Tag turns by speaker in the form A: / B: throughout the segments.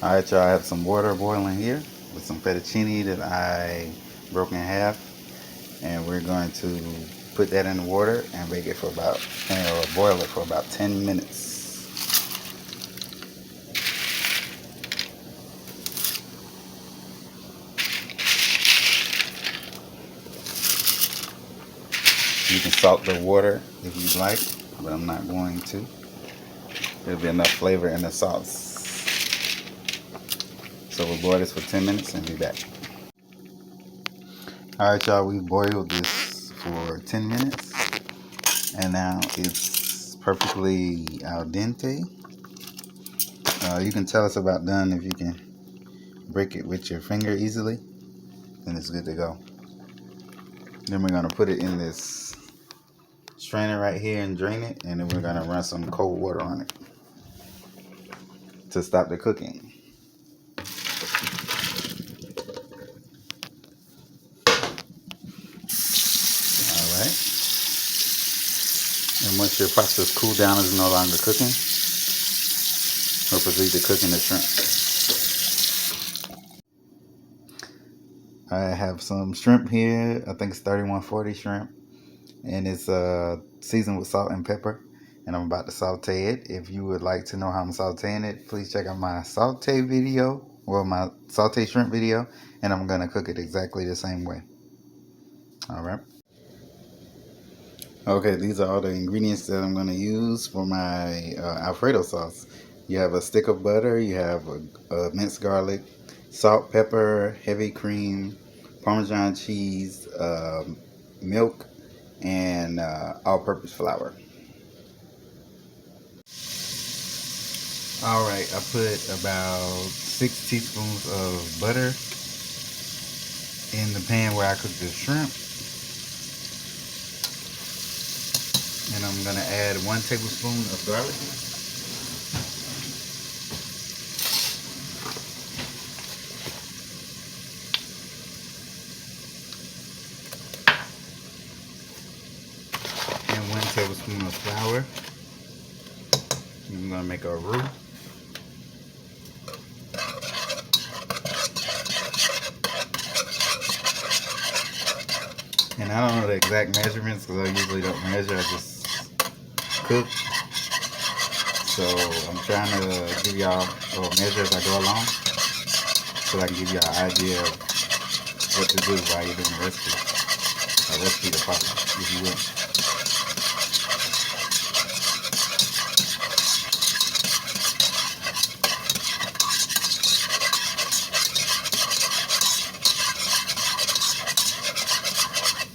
A: Alright, y'all, I have some water boiling here with some fettuccine that I broke in half, and we're going to put that in the water and bake it for about, or boil it for about 10 minutes. You can salt the water if you'd like, but I'm not going to. There'll be enough flavor in the sauce. So we'll boil this for 10 minutes and be back. Alright, y'all, we boiled this for 10 minutes and now it's perfectly al dente. You can tell it's about done if you can break it with your finger easily, then it's good to go. Then we're going to put it in this strainer right here and drain it, and then we're going to run some cold water on it to stop the cooking. Alright. And once your pasta's cooled down, it's no longer cooking, we'll proceed to cooking the shrimp. I have some shrimp here. I think it's 3140 shrimp, and it's seasoned with salt and pepper, and I'm about to saute it. If you would like to know how I'm sauteing it, please check out my saute video, or my saute shrimp video, and I'm gonna cook it exactly the same way. Alright. Okay, these are all the ingredients that I'm gonna use for my Alfredo sauce. You have a stick of butter, you have a minced garlic, salt, pepper, heavy cream, Parmesan cheese, milk, and all-purpose flour. Alright, I put about 6 teaspoons of butter in the pan where I cook the shrimp. And I'm going to add 1 tablespoon of garlic. And 1 tablespoon of flour. I'm going to make a roux. And I don't know the exact measurements because I usually don't measure, I just cook. So I'm trying to give y'all a little measure as I go along, so I can give y'all an idea of what to do while you're doing the recipe. A recipe to follow, if you will.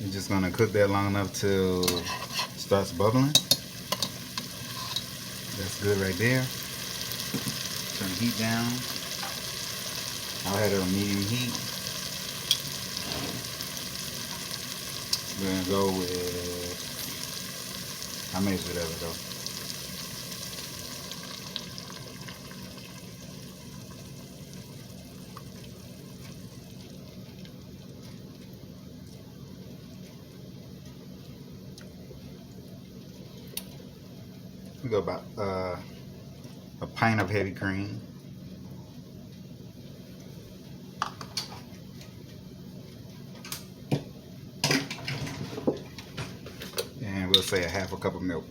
A: You're just gonna cook that long enough till it starts bubbling. That's good right there. Turn the heat down. I'll have it on medium heat. We're gonna go with, I measured it as I go. We go about a pint of heavy cream. And we'll say a half a cup of milk.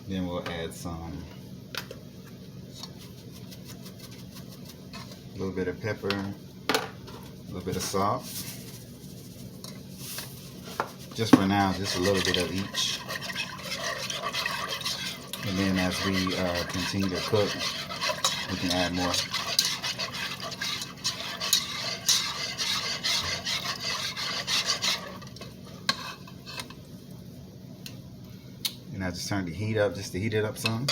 A: Then we'll add a little bit of pepper, a little bit of salt. Just for now, just a little bit of each. And then as we continue to cook, we can add more. And I just turned the heat up just to heat it up some.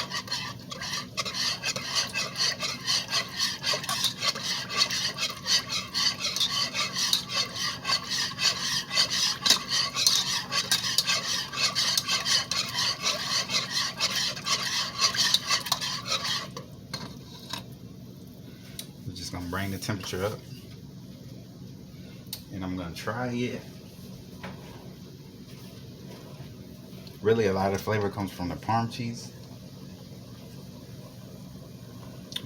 A: We're just gonna bring the temperature up, and I'm gonna try it. Really, a lot of the flavor comes from the Parm cheese,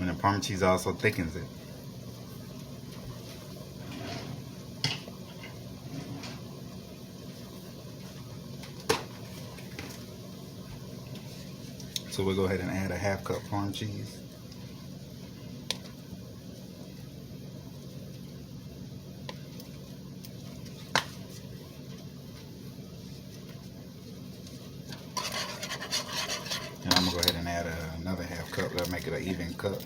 A: and the Parm cheese also thickens it. So we'll go ahead and add a half cup Parm cheese. And I'm gonna go ahead and add another half cup. That'll make it an even cup.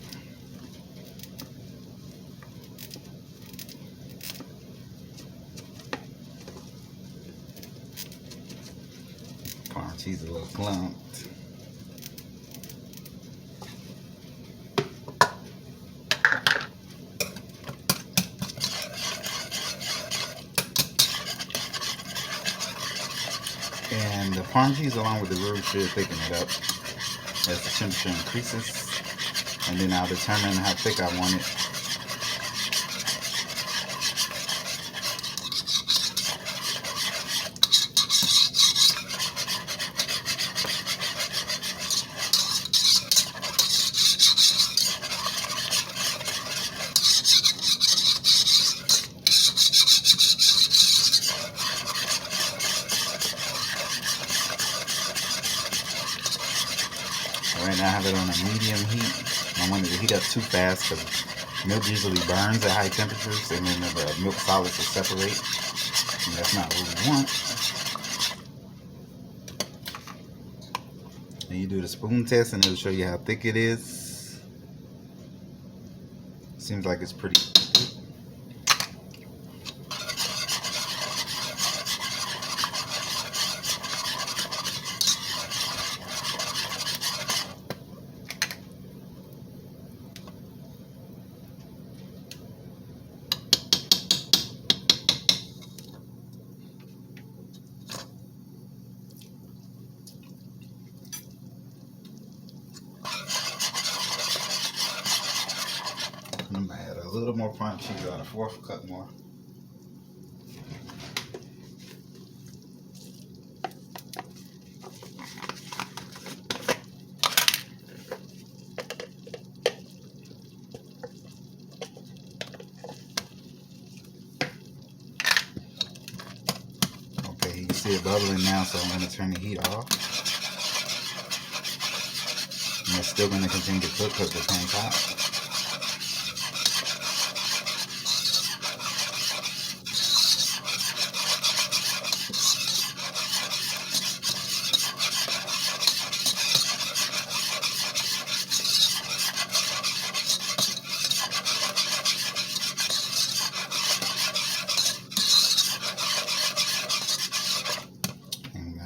A: Parm cheese is a little clumped. And the Parm cheese along with the roux should thicken it up as the temperature increases. And then I'll determine how thick I want it. Right now I have it on a medium heat. I don't want it to heat up too fast because milk usually burns at high temperatures and then the milk solids will separate. And that's not what we want. And you do the spoon test and it'll show you how thick it is. Seems like it's pretty thick. I'm gonna add a little more Parm cheese on, a fourth cup more. Okay, you can see it bubbling now, so I'm gonna turn the heat off. And it's still gonna continue to cook because the pan's hot.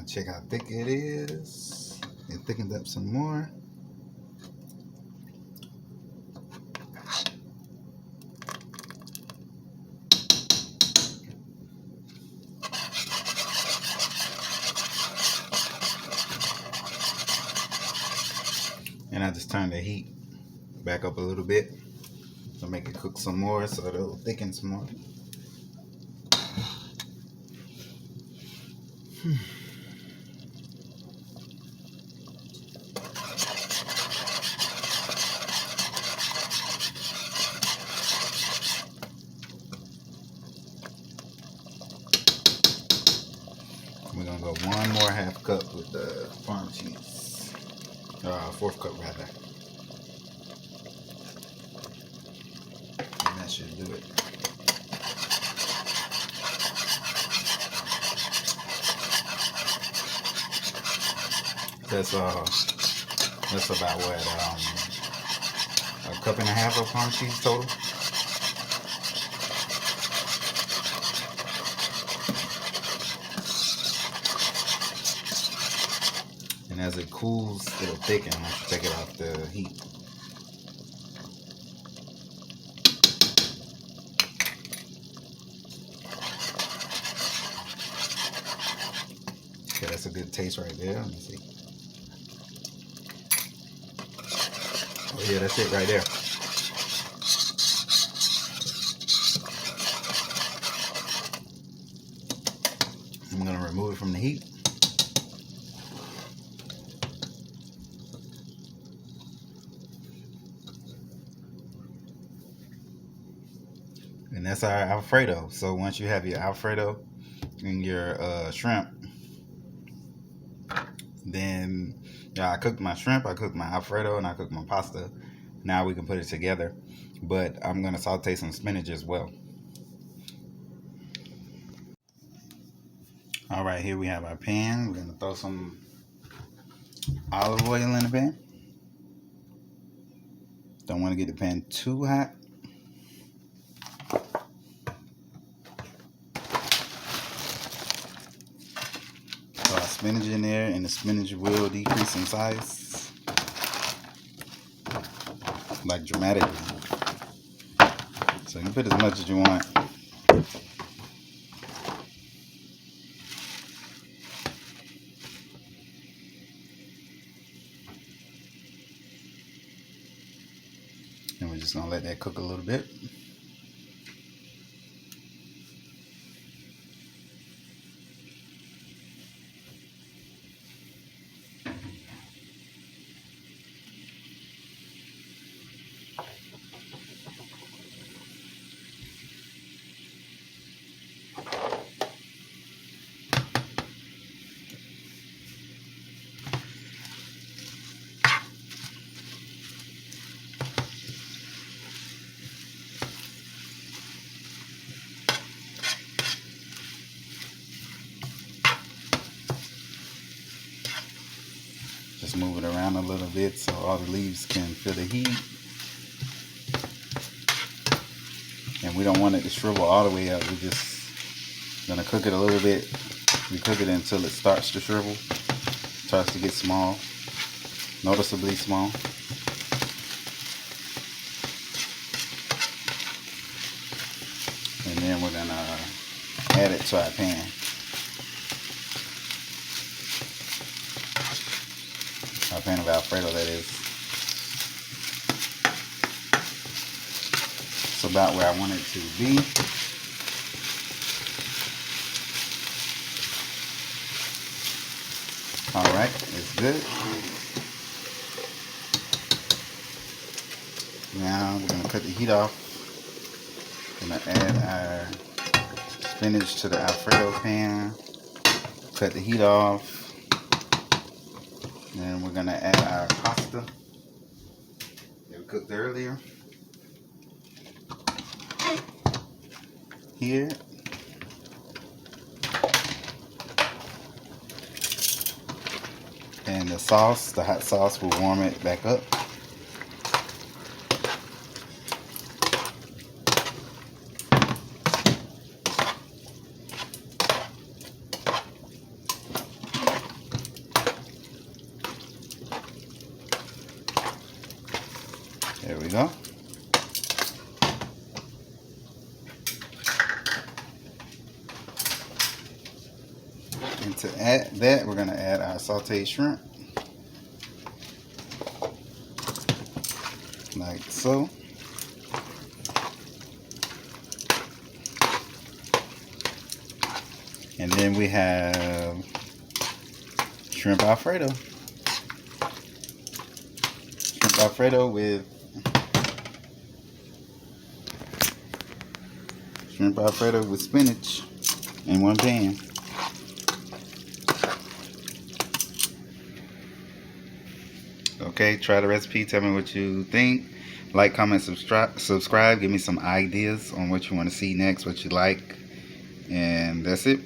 A: Check how thick it is. It thickened up some more. And I just turned the heat back up a little bit to make it cook some more so it'll thicken some more. We're gonna go one more half cup with the Parm cheese. Fourth cup rather. And that should do it. That's about what, a cup and a half of Parm cheese total. And as it cools, it'll thicken once you take it off the heat. Okay, that's a good taste right there. Let me see. Oh yeah, that's it right there. away from the heat. And that's our Alfredo. So once you have your Alfredo and your shrimp, then yeah, I cooked my shrimp, I cooked my Alfredo, and I cooked my pasta. Now we can put it together. But I'm gonna saute some spinach as well. All right, here we have our pan. We're gonna throw some olive oil in the pan. Don't want to get the pan too hot. Throw our spinach in there, and the spinach will decrease in size, like dramatically. So you can put as much as you want. And we're just gonna let that cook a little bit. Just move it around a little bit so all the leaves can feel the heat. And we don't want it to shrivel all the way up. We're just gonna cook it a little bit. We cook it until it starts to shrivel, starts to get small, noticeably small. And then we're gonna add it to our pan. Our pan of Alfredo, that is. It's about where I want it to be. Alright, it's good. Now we're going to cut the heat off. Going to add our spinach to the Alfredo pan. Cut the heat off. Then we're going to add our pasta that we cooked earlier. Here. And the sauce, the hot sauce, will warm it back up. There we go. And to add that, we're going to add our sauteed shrimp. Like so. And then we have shrimp Alfredo. Shrimp Alfredo with spinach in one pan. Okay, try the recipe. Tell me what you think. Like, comment, subscribe. Give me some ideas on what you want to see next, what you like. And that's it.